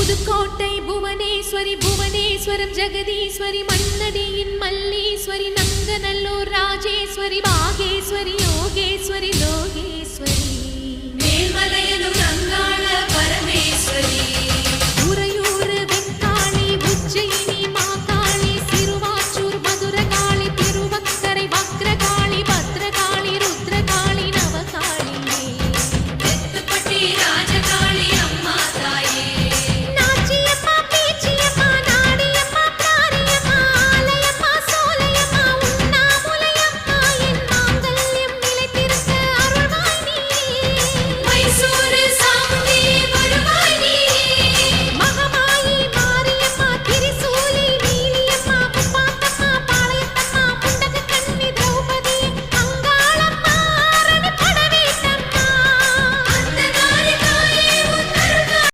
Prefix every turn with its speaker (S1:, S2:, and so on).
S1: Pudukkottai Bhuvaneswari Puvaneswaram Jagadeeswari மண்ணடியின் Malleswari Nanganallur Rajeswari Bageshwari Yogeswari Lokeswari Melmalayanur Angala